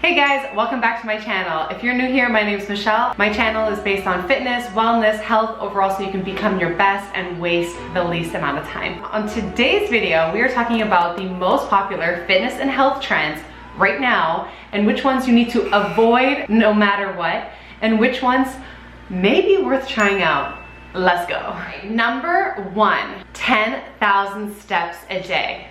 Hey guys, welcome back to my channel. If you're new here, my name is Michelle. My channel is based on fitness, wellness, health overall, so you can become your best and waste the least amount of time. On today's video, we are talking about the most popular fitness and health trends right now, and which ones you need to avoid no matter what, and which ones may be worth trying out. Let's go. Number one, 10,000 steps a day.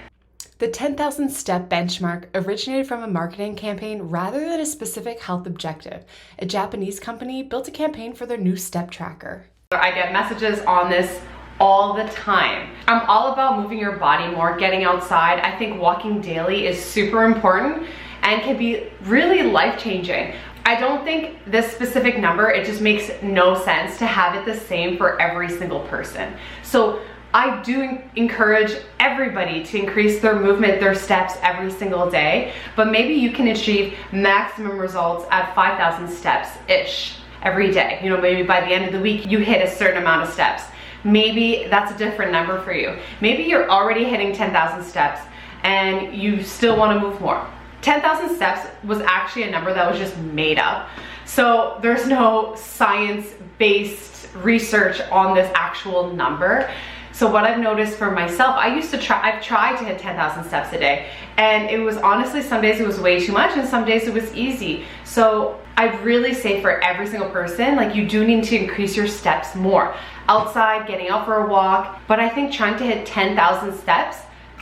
The 10,000 step benchmark originated from a marketing campaign rather than a specific health objective. A Japanese company built a campaign for their new step tracker. I get messages on this all the time. I'm all about moving your body more, getting outside. I think walking daily is super important and can be really life-changing. I don't think this specific number, it just makes no sense to have it the same for every single person. So I do encourage everybody to increase their movement, their steps every single day, but maybe you can achieve maximum results at 5,000 steps-ish every day. You know, maybe by the end of the week, you hit a certain amount of steps. Maybe that's a different number for you. Maybe you're already hitting 10,000 steps and you still want to move more. 10,000 steps was actually a number that was just made up. So there's no science-based research on this actual number. So what I've noticed for myself, I've tried to hit 10,000 steps a day, and it was honestly, some days it was way too much and some days it was easy. So I really say for every single person, like, you do need to increase your steps more. Outside, getting out for a walk, but I think trying to hit 10,000 steps,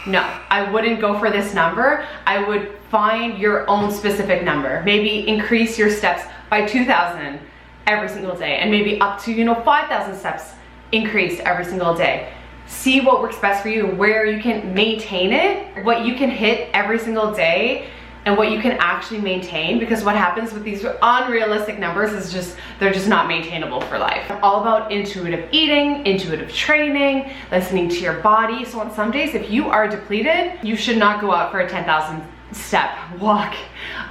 no, I wouldn't go for this number. I would find your own specific number. Maybe increase your steps by 2,000 every single day, and maybe up to, 5,000 steps increased every single day. See what works best for you, where you can maintain it, what you can hit every single day, and what you can actually maintain, because what happens with these unrealistic numbers is they're just not maintainable for life. I'm all about intuitive eating, intuitive training, listening to your body. So on some days, if you are depleted, you should not go out for a 10,000 step walk.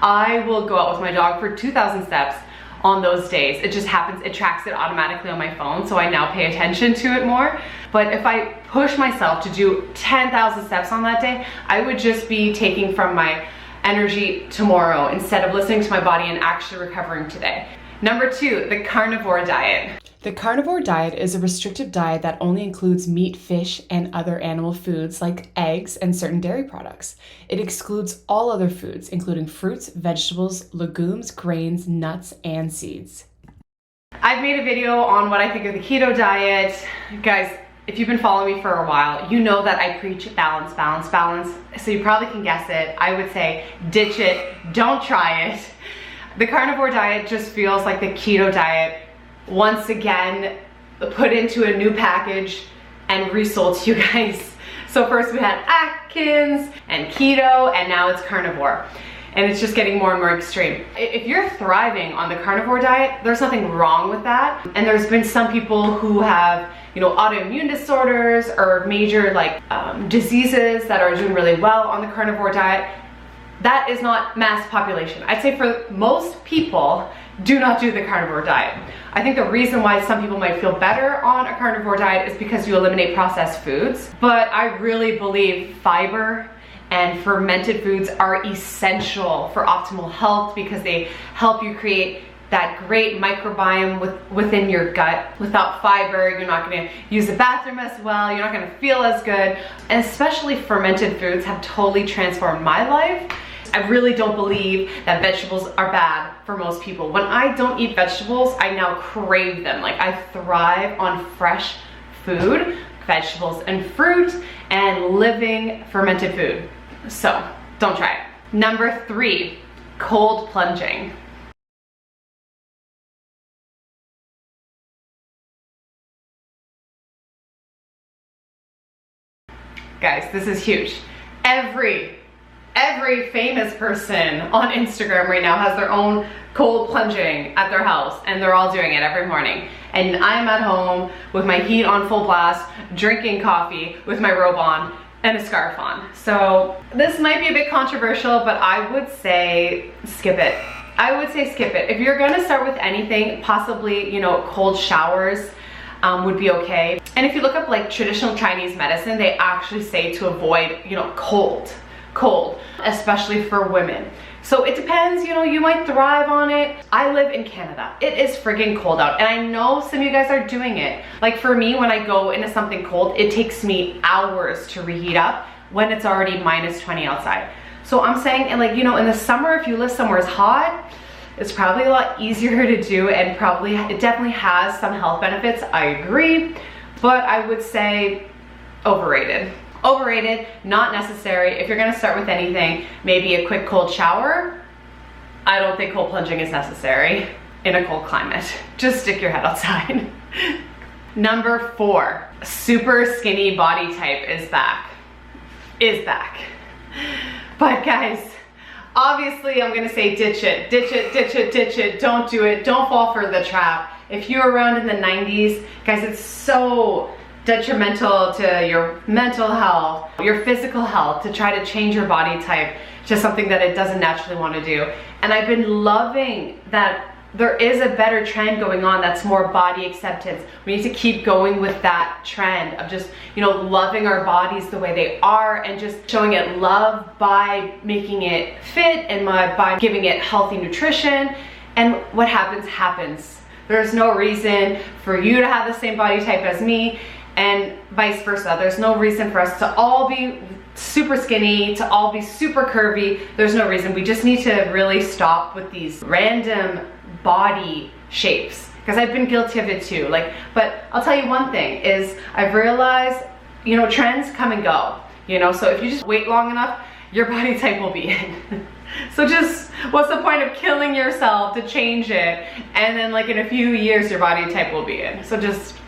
I will go out with my dog for 2,000 steps on those days. It just happens, it tracks it automatically on my phone, so I now pay attention to it more. But if I push myself to do 10,000 steps on that day, I would just be taking from my energy tomorrow instead of listening to my body and actually recovering today. Number two, the carnivore diet. The carnivore diet is a restrictive diet that only includes meat, fish, and other animal foods like eggs and certain dairy products. It excludes all other foods, including fruits, vegetables, legumes, grains, nuts, and seeds. I've made a video on what I think of the keto diet. Guys, if you've been following me for a while, you know that I preach balance, balance, balance. So you probably can guess it. I would say ditch it, don't try it. The carnivore diet just feels like the keto diet once again put into a new package and resold to you guys. So first we had Atkins and keto, and now it's carnivore. And it's just getting more and more extreme. If you're thriving on the carnivore diet, there's nothing wrong with that. And there's been some people who have, autoimmune disorders or major diseases that are doing really well on the carnivore diet. That is not mass population. I'd say for most people, do not do the carnivore diet. I think the reason why some people might feel better on a carnivore diet is because you eliminate processed foods. But I really believe fiber and fermented foods are essential for optimal health because they help you create that great microbiome within your gut. Without fiber, you're not gonna use the bathroom as well, you're not gonna feel as good. And especially fermented foods have totally transformed my life. I really don't believe that vegetables are bad for most people. When I don't eat vegetables, I now crave them. Like, I thrive on fresh food, vegetables and fruit, and living fermented food. So don't try it. Number three, cold plunging. Guys, this is huge. Every famous person on Instagram right now has their own cold plunging at their house, and they're all doing it every morning. And I'm at home with my heat on full blast, drinking coffee with my robe on and a scarf on. So this might be a bit controversial, but I would say skip it. I would say skip it. If you're gonna start with anything, possibly, cold showers would be okay. And if you look up traditional Chinese medicine, they actually say to avoid, cold, especially for women. So it depends, you know, you might thrive on it. I live in Canada. It is friggin' cold out, and I know some of you guys are doing it. Like for me, when I go into something cold, it takes me hours to reheat up when it's already -20 outside. So I'm saying, and like, you know, in the summer, if you live somewhere as hot, it's probably a lot easier to do, and probably it definitely has some health benefits. I agree, but I would say overrated. Overrated, not necessary. If you're gonna start with anything, maybe a quick cold shower. I don't think cold plunging is necessary in a cold climate. Just stick your head outside. Number 4, super skinny body type is back. But guys, obviously I'm gonna say ditch it, ditch it, ditch it, ditch it. Don't do it, don't fall for the trap. If you're around in the 90s, guys, it's so detrimental to your mental health, your physical health, to try to change your body type to something that it doesn't naturally want to do. And I've been loving that there is a better trend going on that's more body acceptance. We need to keep going with that trend of just, you know, loving our bodies the way they are and just showing it love by making it fit and by giving it healthy nutrition. And what happens, happens. There's no reason for you to have the same body type as me, and vice versa. There's no reason for us to all be super skinny, to all be super curvy. There's no reason. We just need to really stop with these random body shapes, because I've been guilty of it too. But I'll tell you one thing is I've realized, you know, trends come and go, you know, so if you just wait long enough, your body type will be in. So just, what's the point of killing yourself to change it, and then like in a few years your body type will be in? So just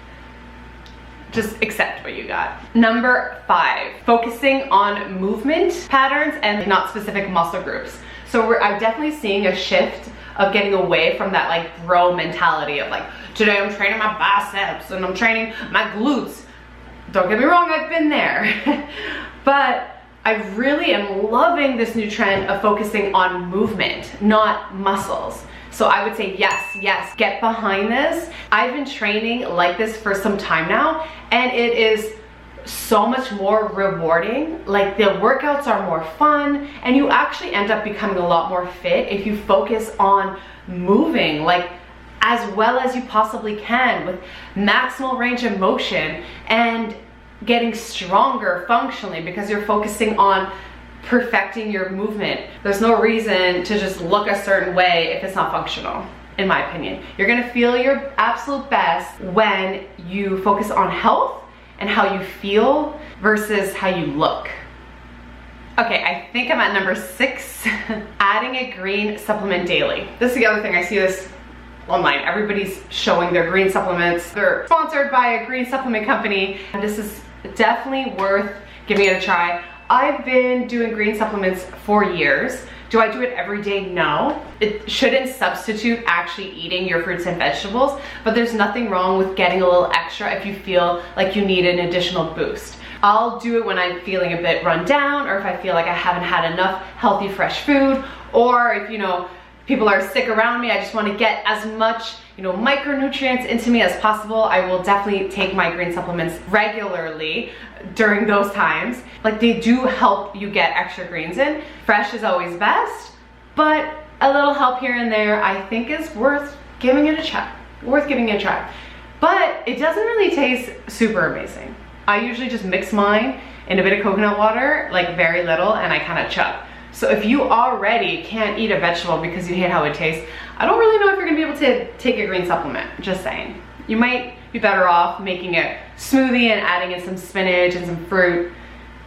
accept what you got. Number 5, focusing on movement patterns and not specific muscle groups. So I'm definitely seeing a shift of getting away from that like bro mentality of like, today I'm training my biceps and I'm training my glutes. Don't get me wrong, I've been there. But I really am loving this new trend of focusing on movement, not muscles. So I would say yes, get behind this. I've been training like this for some time now, and it is so much more rewarding. Like the workouts are more fun, and you actually end up becoming a lot more fit if you focus on moving like as well as you possibly can with maximal range of motion and getting stronger functionally, because you're focusing on perfecting your movement. There's no reason to just look a certain way if it's not functional, in my opinion. You're gonna feel your absolute best when you focus on health and how you feel versus how you look. Okay, I think I'm at number 6, adding a green supplement daily. This is the other thing, I see this online. Everybody's showing their green supplements. They're sponsored by a green supplement company, and this is definitely worth giving it a try. I've been doing green supplements for years. Do I do it every day? No. It shouldn't substitute actually eating your fruits and vegetables, but there's nothing wrong with getting a little extra if you feel like you need an additional boost. I'll do it when I'm feeling a bit run down, or if I feel like I haven't had enough healthy fresh food, or if, you know, people are sick around me, I just want to get as much, you know, micronutrients into me as possible. I will definitely take my green supplements regularly during those times. Like, they do help you get extra greens in. Fresh is always best, but a little help here and there I think is worth giving it a try. But it doesn't really taste super amazing. I usually just mix mine in a bit of coconut water, like very little, and I kind of chug. So if you already can't eat a vegetable because you hate how it tastes, I don't really know if you're gonna be able to take a green supplement, just saying. You might be better off making a smoothie and adding in some spinach and some fruit.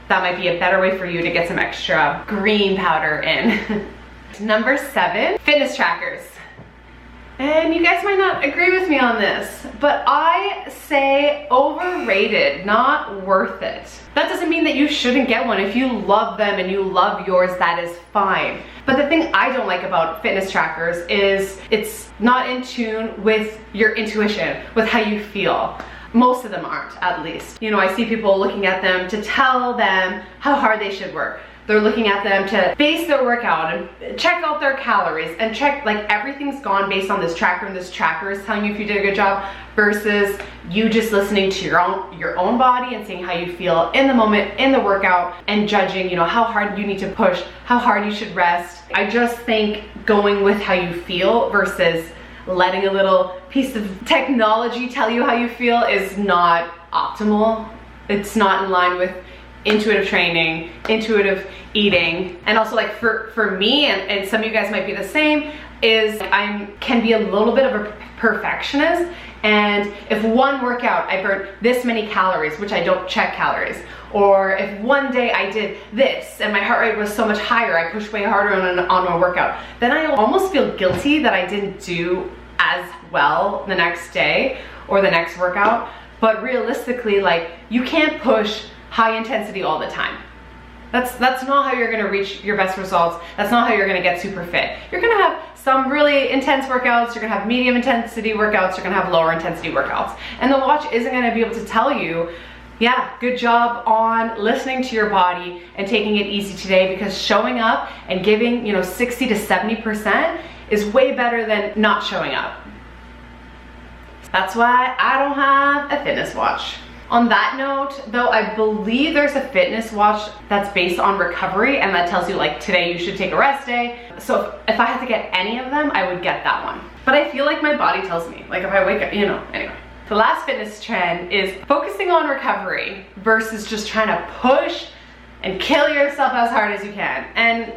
That might be a better way for you to get some extra green powder in. Number 7, fitness trackers. And you guys might not agree with me on this, but I say overrated, not worth it. That doesn't mean that you shouldn't get one. If you love them and you love yours, that is fine. But the thing I don't like about fitness trackers is it's not in tune with your intuition, with how you feel. Most of them aren't, at least. You know, I see people looking at them to tell them how hard they should work, they're looking at them to base their workout and check out their calories and check, like, everything's gone based on this tracker, and this tracker is telling you if you did a good job, versus you just listening to your own body and seeing how you feel in the moment, in the workout, and judging, you know, how hard you need to push, how hard you should rest. I just think going with how you feel versus letting a little piece of technology tell you how you feel is not optimal. It's not in line with intuitive training, intuitive eating. And also, like, for me, and some of you guys might be the same, is I can be a little bit of a perfectionist, and if one workout I burnt this many calories, which I don't check calories, or if one day I did this and my heart rate was so much higher, I pushed way harder on a workout, then I almost feel guilty that I didn't do as well the next day or the next workout. But realistically, like, you can't push high intensity all the time. That's not how you're gonna reach your best results. That's not how you're gonna get super fit. You're gonna have some really intense workouts, you're gonna have medium intensity workouts, you're gonna have lower intensity workouts. And the watch isn't gonna be able to tell you, yeah, good job on listening to your body and taking it easy today, because showing up and giving, you know, 60 to 70% is way better than not showing up. That's why I don't have a fitness watch. On that note, though, I believe there's a fitness watch that's based on recovery, and that tells you, like, today you should take a rest day. So if I had to get any of them, I would get that one. But I feel like my body tells me, like, if I wake up, you know, anyway. The last fitness trend is focusing on recovery versus just trying to push and kill yourself as hard as you can. And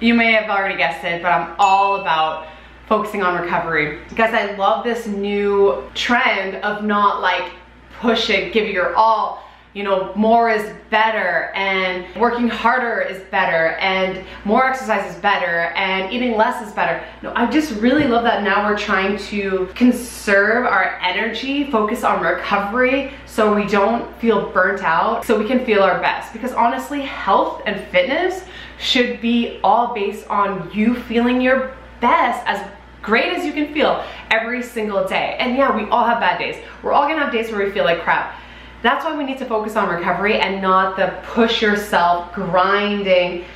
you may have already guessed it, but I'm all about focusing on recovery, because I love this new trend of not, like, push it, give it your all, you know, more is better, and working harder is better, and more exercise is better, and eating less is better. No, I just really love that now we're trying to conserve our energy, focus on recovery, so we don't feel burnt out, so we can feel our best. Because honestly, health and fitness should be all based on you feeling your best, as great as you can feel every single day. And yeah, we all have bad days. We're all gonna have days where we feel like crap. That's why we need to focus on recovery and not the push yourself, grinding,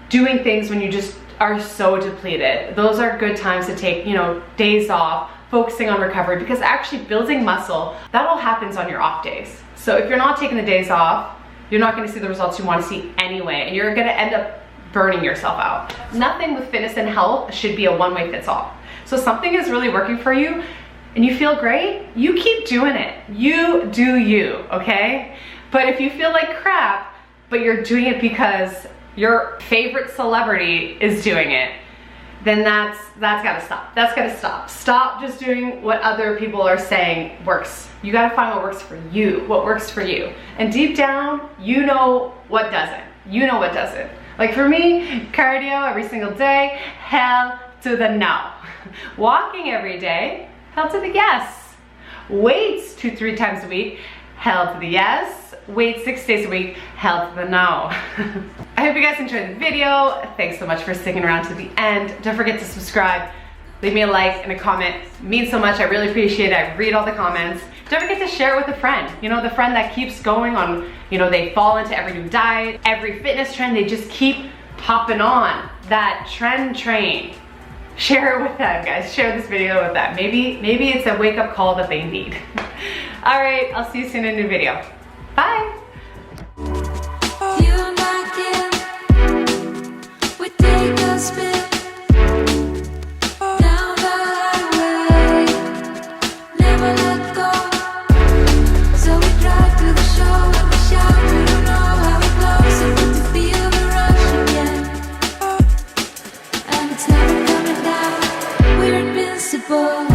doing things when you just are so depleted. Those are good times to take, you know, days off, focusing on recovery, because actually building muscle, that all happens on your off days. So if you're not taking the days off, you're not gonna see the results you wanna see anyway, and you're gonna end up burning yourself out. Nothing with fitness and health should be a one-way fits all. So something is really working for you and you feel great, you keep doing it. You do you, okay? But if you feel like crap, but you're doing it because your favorite celebrity is doing it, then that's gotta stop. That's gotta stop. Stop just doing what other people are saying works. You gotta find what works for you, what works for you. And deep down, you know what doesn't. You know what doesn't. Like for me, cardio every single day, hell to the no. Walking every day, hell to the yes. Weights 2-3 times a week, hell to the yes. Weights 6 days a week, hell to the no. I hope you guys enjoyed the video. Thanks so much for sticking around to the end. Don't forget to subscribe. Leave me a like and a comment. It means so much. I really appreciate it. I read all the comments. Don't forget to share it with a friend. You know, the friend that keeps going on, you know, they fall into every new diet, every fitness trend, they just keep hopping on that trend train. Share it with them, guys. Share this video with them. Maybe it's a wake-up call that they need. All right, I'll see you soon in a new video. Bye. We're invincible.